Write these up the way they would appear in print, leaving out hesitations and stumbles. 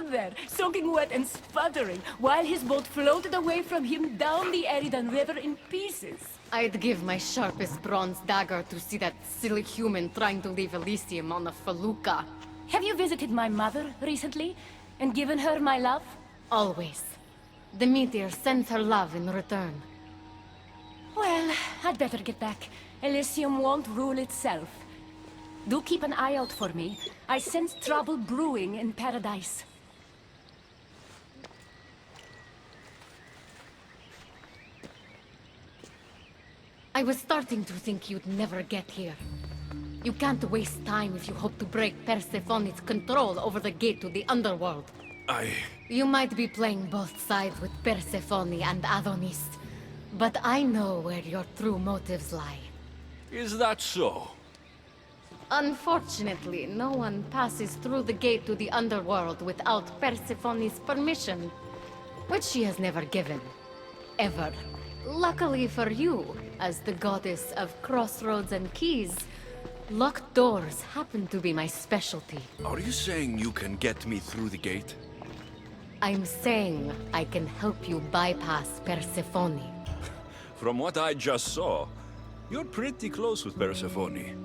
stood there, soaking wet and sputtering, while his boat floated away from him down the Eridan River in pieces. I'd give my sharpest bronze dagger to see that silly human trying to leave Elysium on a felucca. Have you visited my mother recently, and given her my love? Always. The meteor sends her love in return. Well, I'd better get back. Elysium won't rule itself. Do keep an eye out for me. I sense trouble brewing in Paradise. I was starting to think you'd never get here. You can't waste time if you hope to break Persephone's control over the gate to the underworld. You might be playing both sides with Persephone and Adonis, but I know where your true motives lie. Is that so? Unfortunately, no one passes through the gate to the underworld without Persephone's permission, which she has never given. Ever. Luckily for you, as the goddess of crossroads and keys, locked doors happen to be my specialty. Are you saying you can get me through the gate? I'm saying I can help you bypass Persephone. From what I just saw, you're pretty close with Persephone.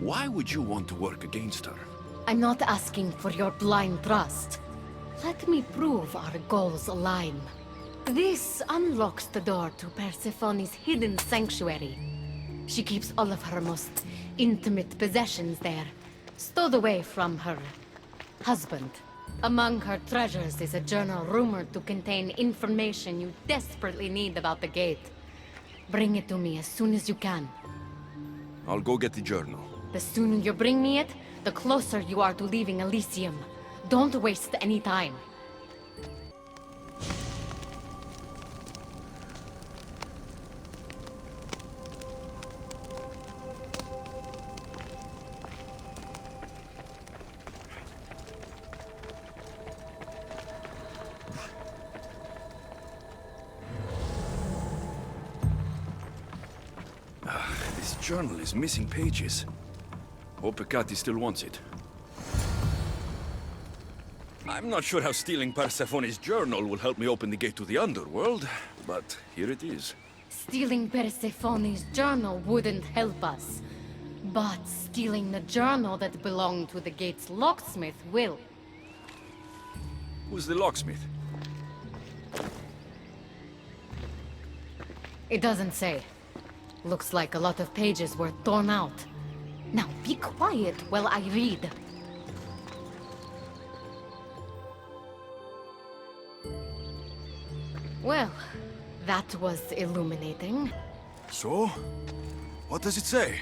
Why would you want to work against her? I'm not asking for your blind trust. Let me prove our goals align. This unlocks the door to Persephone's hidden sanctuary. She keeps all of her most intimate possessions there, stowed away from her husband. Among her treasures is a journal rumored to contain information you desperately need about the gate. Bring it to me as soon as you can. I'll go get the journal. The sooner you bring me it, the closer you are to leaving Elysium. Don't waste any time. This journal is missing pages. Hope Hecate still wants it. I'm not sure how stealing Persephone's journal will help me open the gate to the underworld, but here it is. Stealing Persephone's journal wouldn't help us. But stealing the journal that belonged to the gate's locksmith will. Who's the locksmith? It doesn't say. Looks like a lot of pages were torn out. Now be quiet while I read. Well, that was illuminating. So? What does it say?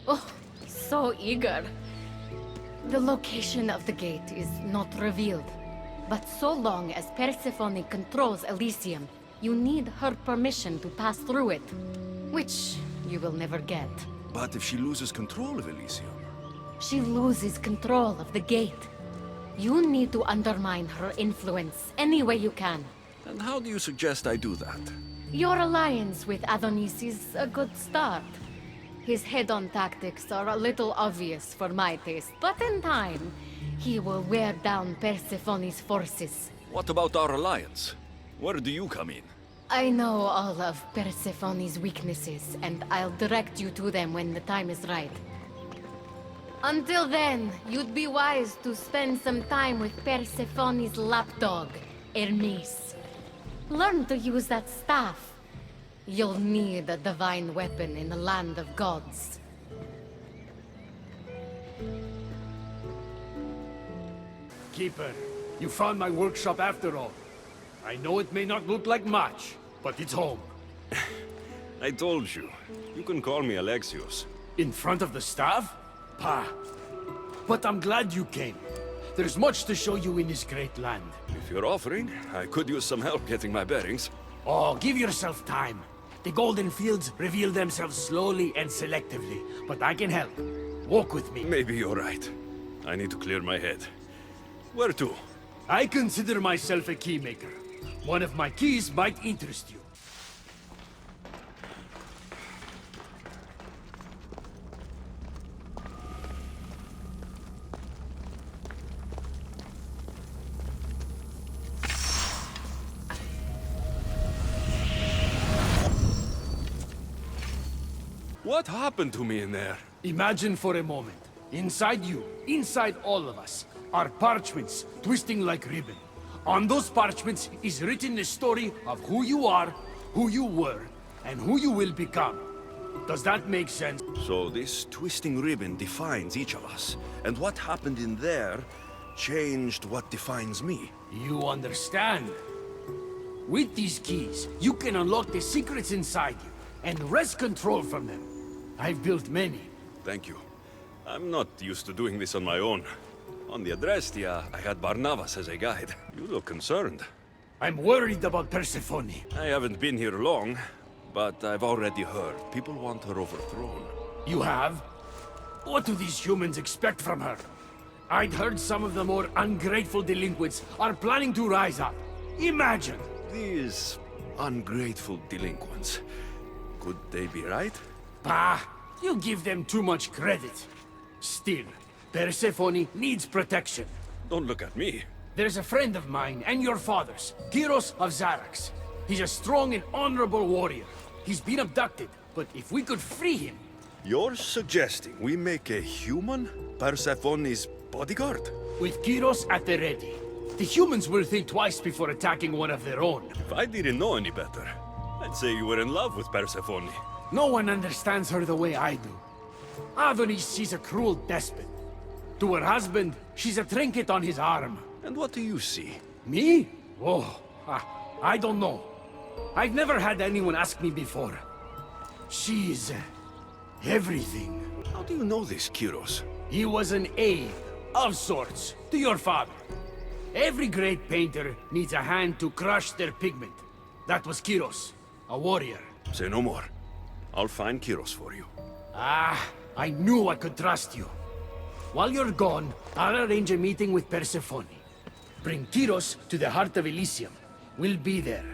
Oh, so eager. The location of the gate is not revealed. But so long as Persephone controls Elysium, you need her permission to pass through it. Which you will never get. But if she loses control of Elysium? She loses control of the gate. You need to undermine her influence any way you can. And how do you suggest I do that? Your alliance with Adonis is a good start. His head-on tactics are a little obvious for my taste, but in time, he will wear down Persephone's forces. What about our alliance? Where do you come in? I know all of Persephone's weaknesses, and I'll direct you to them when the time is right. Until then, you'd be wise to spend some time with Persephone's lapdog, Hermes. Learn to use that staff. You'll need a divine weapon in the land of gods. Keeper, you found my workshop after all. I know it may not look like much, but it's home. I told you. You can call me Alexios. In front of the staff? Pah. But I'm glad you came. There's much to show you in this great land. If you're offering, I could use some help getting my bearings. Oh, give yourself time. The golden fields reveal themselves slowly and selectively, but I can help. Walk with me. Maybe you're right. I need to clear my head. Where to? I consider myself a keymaker. One of my keys might interest you. What happened to me in there? Imagine for a moment, inside you, inside all of us, are parchments twisting like ribbon. On those parchments is written the story of who you are, who you were, and who you will become. Does that make sense? So this twisting ribbon defines each of us, and what happened in there changed what defines me. You understand? With these keys, you can unlock the secrets inside you, and wrest control from them. I've built many. Thank you. I'm not used to doing this on my own. On the Adrestia, I had Barnabas as a guide. You look concerned. I'm worried about Persephone. I haven't been here long, but I've already heard people want her overthrown. You have? What do these humans expect from her? I'd heard some of the more ungrateful delinquents are planning to rise up. Imagine! These ungrateful delinquents. Could they be right? Bah! You give them too much credit. Still, Persephone needs protection. Don't look at me. There's a friend of mine and your father's, Kyros of Xarax. He's a strong and honorable warrior. He's been abducted, but if we could free him... You're suggesting we make a human Persephone's bodyguard? With Kyros at the ready, the humans will think twice before attacking one of their own. If I didn't know any better, I'd say you were in love with Persephone. No one understands her the way I do. Adonis, she's a cruel despot. To her husband, she's a trinket on his arm. And what do you see? Me? Oh, I don't know. I've never had anyone ask me before. She's... everything. How do you know this, Kyros? He was an aide, of sorts, to your father. Every great painter needs a hand to crush their pigment. That was Kyros, a warrior. Say no more. I'll find Kyros for you. Ah, I knew I could trust you. While you're gone, I'll arrange a meeting with Persephone. Bring Kyros to the heart of Elysium. We'll be there.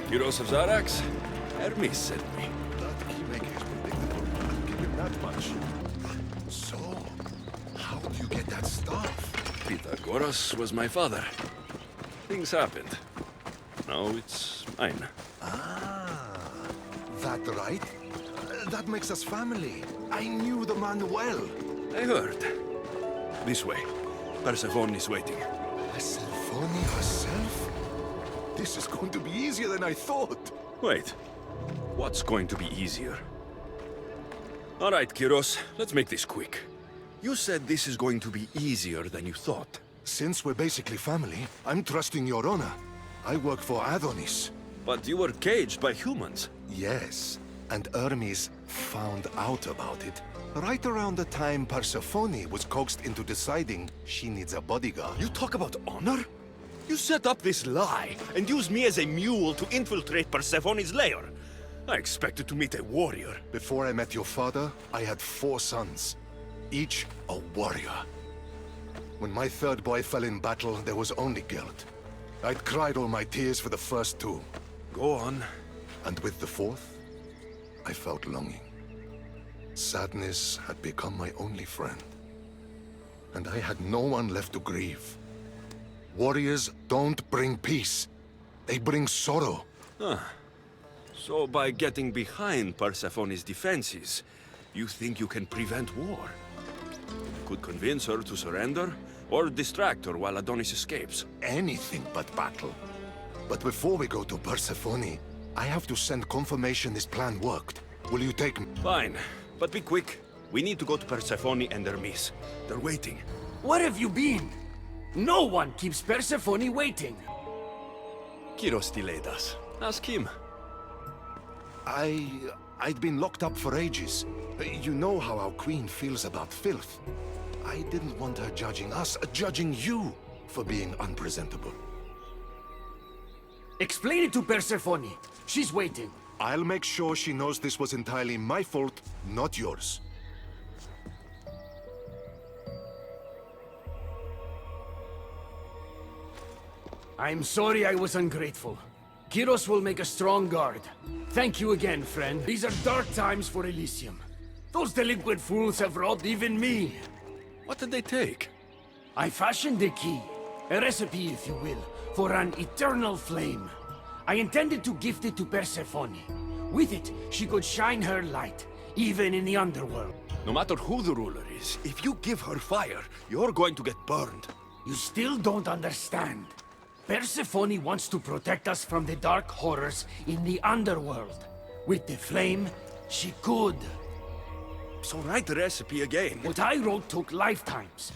Kyros of Xarax? Hermes sent me. That keymaker is predictable. I'll give him that much. So, how do you get that stuff? Pythagoras was my father. Things happened. Now it's mine. Ah, that right? That makes us family. I knew the man well. I heard. This way. Persephone is waiting. Persephone herself? This is going to be easier than I thought. Wait. What's going to be easier? All right, Kyros. Let's make this quick. You said this is going to be easier than you thought. Since we're basically family, I'm trusting your honor. I work for Adonis. But you were caged by humans. Yes, and Hermes found out about it. Right around the time Persephone was coaxed into deciding she needs a bodyguard. You talk about honor? You set up this lie and use me as a mule to infiltrate Persephone's lair. I expected to meet a warrior. Before I met your father, I had 4 sons, each a warrior. When my third boy fell in battle, there was only guilt. I'd cried all my tears for the first 2. Go on. And with the 4th, I felt longing. Sadness had become my only friend. And I had no one left to grieve. Warriors don't bring peace. They bring sorrow. So by getting behind Persephone's defenses, you think you can prevent war? You could convince her to surrender, or distract her while Adonis escapes. Anything but battle. But before we go to Persephone, I have to send confirmation this plan worked. Will you take me? Fine, but be quick. We need to go to Persephone and Hermes. They're waiting. Where have you been? No one keeps Persephone waiting. Kyros delayed us. Ask him. I'd been locked up for ages. You know how our queen feels about filth. I didn't want her judging us, judging you for being unpresentable. Explain it to Persephone. She's waiting. I'll make sure she knows this was entirely my fault, not yours. I'm sorry I was ungrateful. Kyros will make a strong guard. Thank you again, friend. These are dark times for Elysium. Those delinquent fools have robbed even me. What did they take? I fashioned a key, a recipe if you will, for an eternal flame. I intended to gift it to Persephone. With it, she could shine her light, even in the underworld. No matter who the ruler is, if you give her fire, you're going to get burned. You still don't understand. Persephone wants to protect us from the dark horrors in the underworld. With the flame, she could. So write the recipe again. What I wrote took lifetimes.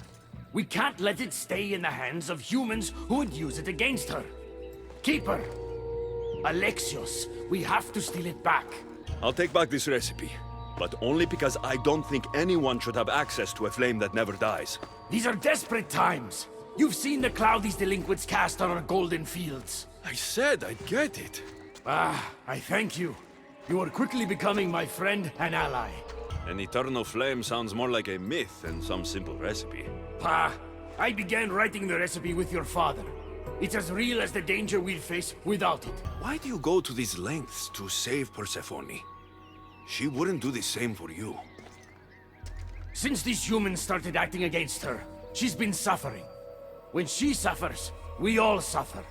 We can't let it stay in the hands of humans who would use it against her. Keep her. Alexios, we have to steal it back. I'll take back this recipe, but only because I don't think anyone should have access to a flame that never dies. These are desperate times. You've seen the cloud these delinquents cast on our golden fields. I said I'd get it. Ah, I thank you. You are quickly becoming my friend and ally. An eternal flame sounds more like a myth than some simple recipe. Pa, I began writing the recipe with your father. It's as real as the danger we'll face without it. Why do you go to these lengths to save Persephone? She wouldn't do the same for you. Since these humans started acting against her, she's been suffering. When she suffers, we all suffer.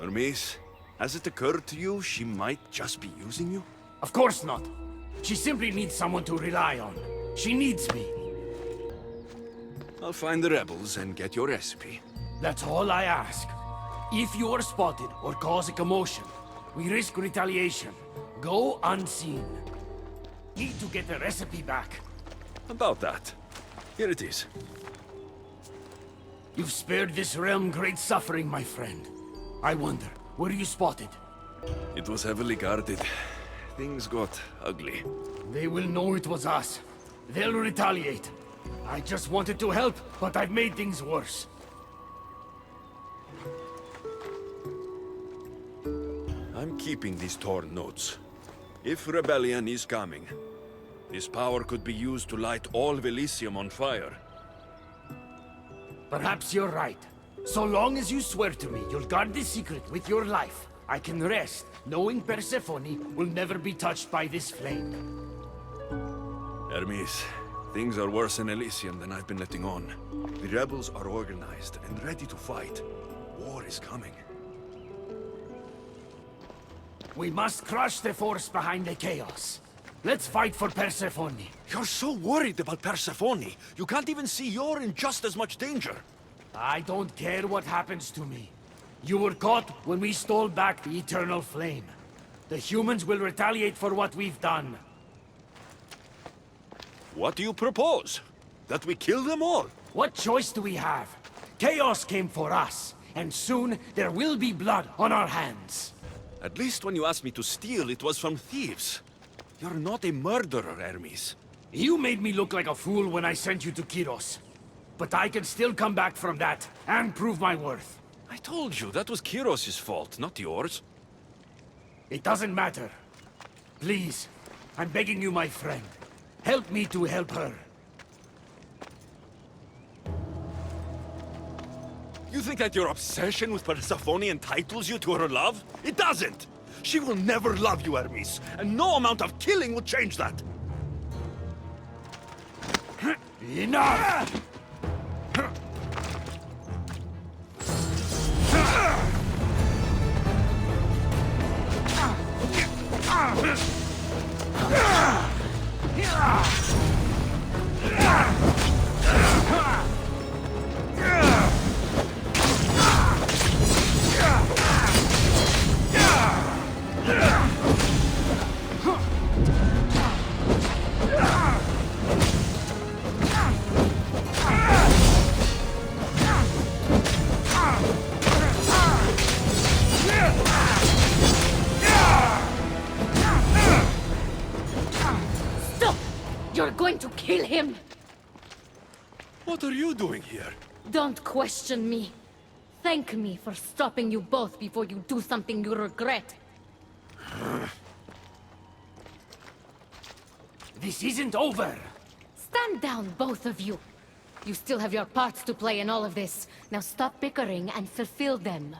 Hermes, has it occurred to you she might just be using you? Of course not. She simply needs someone to rely on. She needs me. I'll find the rebels and get your recipe. That's all I ask. If you are spotted or cause a commotion, we risk retaliation. Go unseen. Need to get the recipe back. About that. Here it is. You've spared this realm great suffering, my friend. I wonder, were you spotted? It was heavily guarded. Things got ugly. They will know it was us. They'll retaliate. I just wanted to help, but I've made things worse. I'm keeping these torn notes. If rebellion is coming, this power could be used to light all of Elysium on fire. Perhaps you're right. So long as you swear to me you'll guard this secret with your life, I can rest, knowing Persephone will never be touched by this flame. Hermes, things are worse in Elysium than I've been letting on. The rebels are organized and ready to fight. War is coming. We must crush the force behind the chaos. Let's fight for Persephone. You're so worried about Persephone. You can't even see you're in just as much danger. I don't care what happens to me. You were caught when we stole back the eternal flame. The humans will retaliate for what we've done. What do you propose? That we kill them all? What choice do we have? Chaos came for us, and soon there will be blood on our hands. At least when you asked me to steal, it was from thieves. You're not a murderer, Hermes. You made me look like a fool when I sent you to Kyros. But I can still come back from that, and prove my worth. I told you, that was Kyros' fault, not yours. It doesn't matter. Please, I'm begging you, my friend. Help me to help her. You think that your obsession with Persephone entitles you to her love? It doesn't! She will never love you, Hermes, and no amount of killing will change that! Enough! Kill him! What are you doing here? Don't question me. Thank me for stopping you both before you do something you regret. This isn't over! Stand down, both of you. You still have your parts to play in all of this. Now stop bickering and fulfill them.